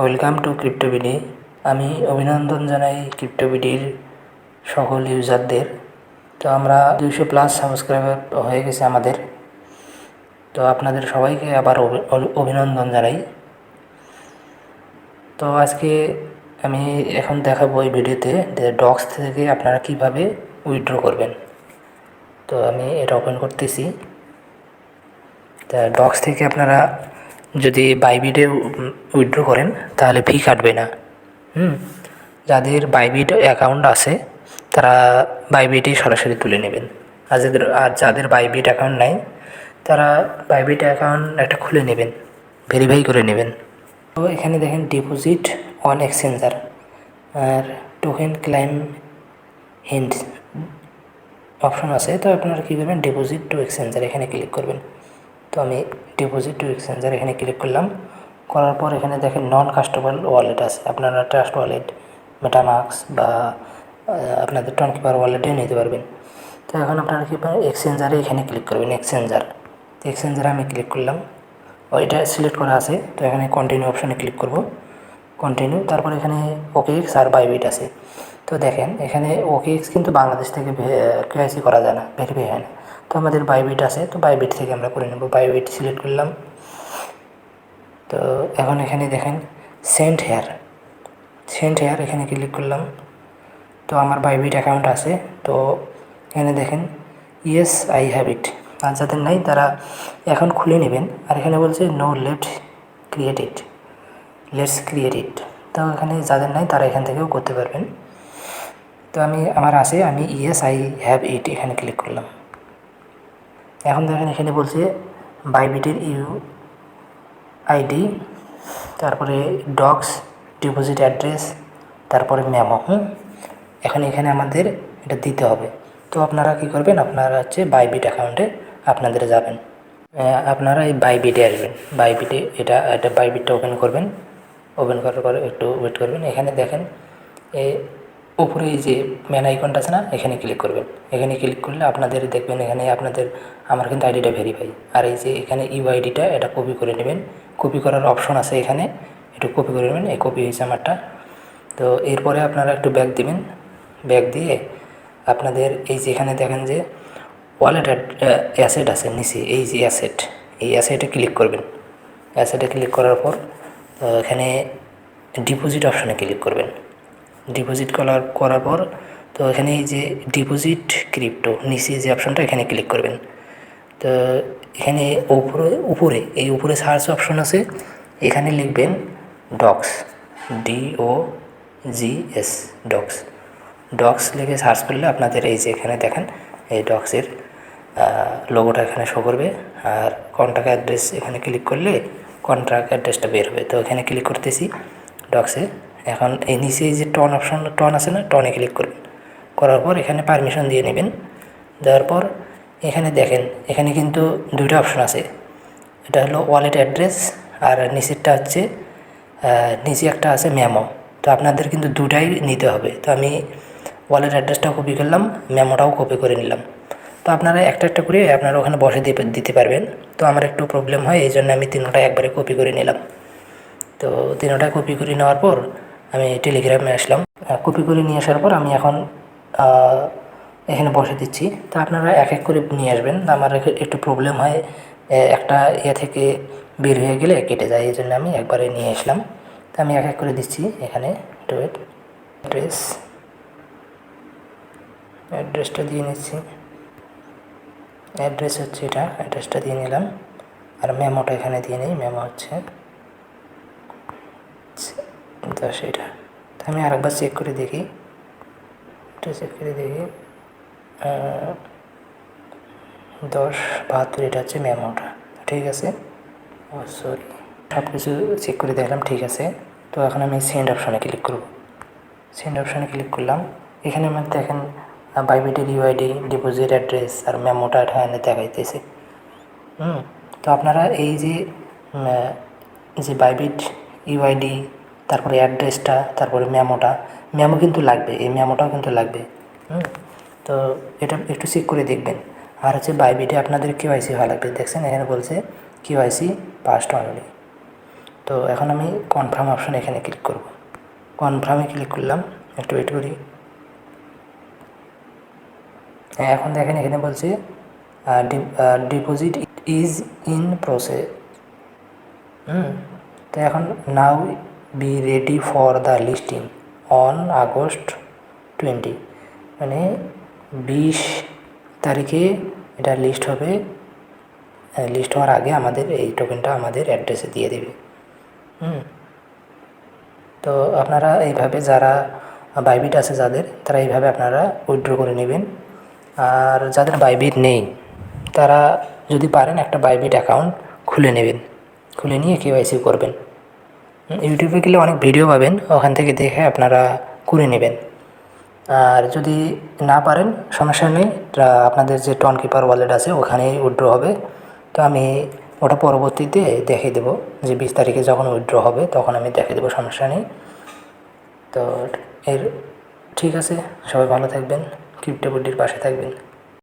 Welcome to ক্রিপ্টোবিডি। আমি অভিনন্দন জানাই ক্রিপ্টোবিডির সকল ইউজারদের। তো আমরা 200+ সাবস্ক্রাইবার হয়ে গেছে আমাদের। তো আপনাদের সবাইকে আবার অভিনন্দন জানাই। তো আজকে আমি এখন দেখাবো এই ভিডিওতে যে ডক্স থেকে আপনারা কিভাবে উইথড্র করবেন। তো আমি এটা ওপেন করতেছি। তা ডক্স থেকে আপনারা যদি বাইবিটে উইথড্র করেন তাহলে ফি কাটবে না। যাদের বাইবিট অ্যাকাউন্ট আছে তারা বাইবিটেই সরাসরি তুলে নেবেন। আর যাদের বাইবিট অ্যাকাউন্ট নাই তারা বাইবিট অ্যাকাউন্ট একটা খুলে নেবেন, ভেরিফাই করে নেবেন। তো এখানে দেখেন ডিপোজিট অন এক্সচেঞ্জার আর টোকেন ক্লাইম হিন্ট অপশন আছে। তো আপনারা কী করবেন, ডিপোজিট টু এক্সচেঞ্জার এখানে ক্লিক করবেন। তো আমি ডিপোজিট টু এক্সচেঞ্জার এখানে ক্লিক করলাম। করার পর এখানে দেখেন নন কাস্টেবল ওয়ালেট আছে, আপনারা ট্রাস্ট ওয়ালেট, মেটামাক্স বা আপনাদের টনকিপার ওয়ালেটেও নিতে পারবেন। তো এখন আপনারা কী পাবেন, এক্সচেঞ্জারে এখানে ক্লিক করবেন। এক্সচেঞ্জারে আমি ক্লিক করলাম, ওইটা সিলেক্ট করা আছে। তো এখানে কন্টিনিউ অপশানে ক্লিক করব, কন্টিনিউ। তারপর এখানে OKX আর বাইবিট আছে। তো দেখেন এখানে OKX কিন্তু বাংলাদেশ থেকে কেওয়াইসি করা যায় না, ভেরিফাই হয় না। তো আমাদের বাইবিট আছে, তো বাইবিট থেকে আমরা করে নেব। বাইবিট সিলেক্ট করলাম। তো এখন এখানে দেখেন সেন্ড হেয়ার এখানে ক্লিক করলাম। তো আমার বাইবিট অ্যাকাউন্ট আছে। তো এখানে দেখেন ইয়েস আই হ্যাভ ইট। আর যাদের নাই তারা এখন খুলে নেবেন। আর এখানে বলছে নো লেটস ক্রিয়েট ইট। তো এখানে যাদের নাই তারা এখান থেকেও করতে পারবেন। তো আমার আছে, আমি ইয়েস আই হ্যাভ ইট এখানে ক্লিক করলাম। এখন দেখেন এখানে বলছে বাইবিটের আইডি, তারপরে ডক্স, ডিপোজিট অ্যাড্রেস, তারপরে মেমো। এখানে আমাদের এটা দিতে হবে। তো আপনারা কী করবেন, আপনারা হচ্ছে বাইবিট অ্যাকাউন্টে আপনাদের যাবেন। আপনারা এই বাইবিটে আসবেন। বাইবিটে এটা বাইবিটটা ওপেন করবেন। ওপেন করার পরে একটু ওয়েট করবেন। এখানে দেখেন উপরে এই যে ম্যান আইকনটা আছে না, এখানে ক্লিক করবেন। এখানে ক্লিক করলে আপনাদের দেখবেন এখানে আমার কিন্তু আইডিটা ভেরিফাই। আর এই যে এখানে ইউআইডিটা এটা কপি করে নেবেন। কপি করার অপশন আছে এখানে, একটু কপি করে নেবেন। এই কপি হয়েছে আমারটা। তো এরপরে আপনারা একটু ব্যাক দিবেন। ব্যাক দিয়ে আপনাদের এই যে এখানে দেখেন যে ওয়ালেট অ্যাসেট আছে নিচে, এই যে এই অ্যাসেটে ক্লিক করবেন। অ্যাসেটে ক্লিক করার পর এখানে ডিপোজিট অপশানে ক্লিক করবেন। ডিপোজিট করার পর তো এখানে এই যে ডিপোজিট ক্রিপ্টো নিচে যে অপশানটা, এখানে ক্লিক করবেন। তো এখানে উপরে সার্চ অপশন আছে, এখানে লিখবেন ডক্স, DOGS ডক্স লিখে সার্চ করলে আপনাদের এই যে এখানে দেখেন এই ডক্সের লোগোটা এখানে শো করবে। আর কন্ট্যাক্ট অ্যাড্রেস এখানে ক্লিক করলে কন্ট্যাক্ট অ্যাড্রেসটা বের হবে। তো এখানে ক্লিক করতেছি ডক্সে। এখন এই নিচে যে টন আছে না, টনে ক্লিক করবেন। করার পর এখানে পারমিশন দিয়ে নেবেন। দেওয়ার পর এখানে দেখেন এখানে কিন্তু দুইটা অপশন আছে। এটা হলো ওয়ালেট অ্যাড্রেস আর নিচেরটা হচ্ছে নিচে একটা আছে মেমো। তো আপনাদের কিন্তু দুটাই নিতে হবে। তো আমি ওয়ালেট অ্যাড্রেসটাও কপি করলাম, মেমোটাও কপি করে নিলাম। তো আপনারা একটা করে আপনারা ওখানে বসে দিতে পারবেন। তো আমার একটু প্রবলেম হয়, এই জন্য আমি তিনটা একবারে কপি করে নিলাম। তো তিনটা কপি করে নেওয়ার পর আমি টেলিগ্রামে আসলাম। কপি করে নিয়ে আসার পর আমি এখন এখানে বসে দিচ্ছি। তো আপনারা এক করে নিয়ে আসবেন। আমার একটু প্রবলেম হয়, একটা থেকে বের হয়ে গেলে কেটে যায়, এই জন্য আমি একবারে নিয়ে আসলাম। তো আমি এক করে দিচ্ছি এখানে। অ্যাড্রেসটা দিয়ে নিচ্ছি। অ্যাড্রেস হচ্ছে এটা, অ্যাড্রেসটা দিয়ে নিলাম। আর মেমোটা এখানে দিয়ে নিই, মেমো হচ্ছে 10 এটা। তো আমি আরেকবার চেক করে দেখি, দেখি 1072 এটা হচ্ছে মেমোটা। ঠিক আছে, সরি, সব কিছু চেক করে দেখলাম ঠিক আছে। তো এখন আমি সেন্ড অপশানে ক্লিক করব। সেন্ড অপশানে ক্লিক করলাম। এখানে আমার দেখেন বাইবিটের ইউআইডি, ডিপোজিট অ্যাড্রেস আর মেমোটা এখানে দেখাইতেছে। তো আপনারা এই যে বাইবিট ইউআইডি, তারপরে অ্যাড্রেসটা, তারপরে মেমো কিন্তু লাগবে, এই মেমোটাও কিন্তু লাগবে। তো এটা একটু চেক করে দেখবেন। আর হচ্ছে বাইবিটে আপনাদের কেওয়াইসি হওয়া লাগবে। দেখছেন এখানে বলছে কেওয়াইসি পাসড অনলি। তো তো এখন আমি কনফার্ম অপশন এখানে ক্লিক করব। কনফার্মে ক্লিক করলাম, একটু ওয়েট করি। হ্যাঁ, এখন দেখেন এখানে বলছে ডিপোজিট ইজ ইন প্রসেস। তো এখন now be ready for the listing on August 20, মানে 20 তারিখে এটা লিস্ট হবে। লিস্ট হওয়ার আগে আমাদের এই টোকেনটা আমাদের অ্যাড্রেসে দিয়ে দেবে। তো আপনারা এইভাবে যারা বাইবিট আছে যাদের, তারা এইভাবে আপনারা উইথড্র করে নেবেন। আর যাদের বাইবিট নেই তারা যদি পারেন একটা বাইবিট অ্যাকাউন্ট খুলে নেবেন, খুলে নিয়ে কেওয়াইসি করবেন। ইউটিউবে গেলে অনেক ভিডিও পাবেন, ওখান থেকে দেখে আপনারা করে নেবেন। আর যদি না পারেন সমস্যা নেই, আপনাদের যে টনকিপার ওয়ালেট আছে ওখানেই উইথড্র হবে। তো আমি ওটা পরবর্তীতে দেখিয়ে দেবো, যে 20 তারিখে যখন উইথড্র হবে তখন আমি দেখিয়ে দেবো, সমস্যা নেই। তো ঠিক আছে, সবাই ভালো থাকবেন, ক্রিপ্টোবুদ্ধির পাশে থাকবেন।